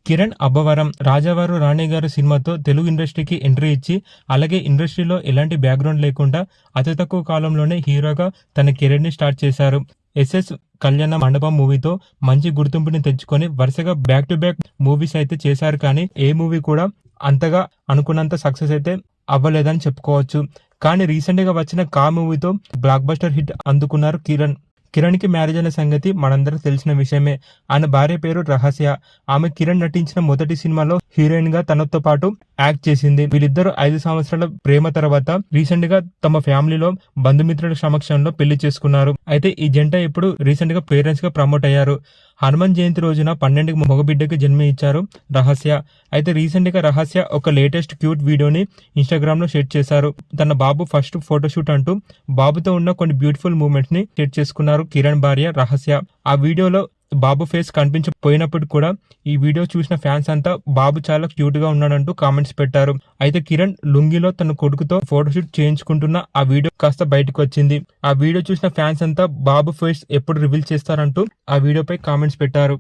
కిరణ్ అబ్బవరం రాజావారు రాణిగారు సినిమాతో తెలుగు ఇండస్ట్రీకి ఎంట్రీ ఇచ్చి అలాగే ఇండస్ట్రీలో ఎలాంటి బ్యాక్గ్రౌండ్ లేకుండా అతి తక్కువ కాలంలోనే హీరోగా తన కెరీర్ ని స్టార్ట్ చేశారు. ఎస్ఎస్ కళ్యాణ మండపం మూవీతో మంచి గుర్తింపుని తెచ్చుకొని వరుసగా బ్యాక్ టు బ్యాక్ మూవీస్ అయితే చేశారు. కానీ ఏ మూవీ కూడా అంతగా అనుకున్నంత సక్సెస్ అయితే అవ్వలేదని చెప్పుకోవచ్చు. కానీ రీసెంట్ గా వచ్చిన కా మూవీతో బ్లాక్ బస్టర్ హిట్ అందుకున్నారు కిరణ్ కి మ్యారేజ్ అనే సంగతి మనందరికి తెలిసిన విషయమే. ఆయన భార్య పేరు రహస్య. ఆమె కిరణ్ నటించిన మొదటి సినిమాలో హీరోయిన్ గా తనతో పాటు యాక్ట్ చేసింది. వీళ్ళిద్దరూ 5 సంవత్సరాల ప్రేమ తర్వాత రీసెంట్ గా తమ ఫ్యామిలీలో బంధుమిత్రుల సమక్షంలో పెళ్లి చేసుకున్నారు. అయితే ఈ జంట ఇప్పుడు రీసెంట్ గా పేరెంట్స్ గా ప్రమోట్ అయ్యారు. హనుమాన్ జయంతి రోజున 12 మగబిడ్డకి జన్మ ఇచ్చారు రహస్య. అయితే రీసెంట్ గా రహస్య ఒక లేటెస్ట్ క్యూట్ వీడియోని ఇన్స్టాగ్రామ్ లో షేర్ చేశారు. తన బాబు ఫస్ట్ ఫోటోషూట్ అంటూ బాబుతో ఉన్న కొన్ని బ్యూటిఫుల్ మూమెంట్స్ ని షేర్ చేసుకున్నారు కిరణ్ భార్య రహస్య. ఆ వీడియోలో బాబు ఫేస్ కనిపించకపోయినప్పుడు కూడా ఈ వీడియో చూసిన ఫ్యాన్స్ అంతా బాబు చాలా క్యూట్ గా ఉన్నాడంటూ కామెంట్స్ పెట్టారు. అయితే కిరణ్ లుంగిలో తన కొడుకుతో ఫోటోషూట్ చేయించుకుంటున్న ఆ వీడియో కాస్త బయటకు వచ్చింది. ఆ వీడియో చూసిన ఫ్యాన్స్ అంతా బాబు ఫేస్ ఎప్పుడు రివీల్ చేస్తారంటూ ఆ వీడియోపై కామెంట్స్ పెట్టారు.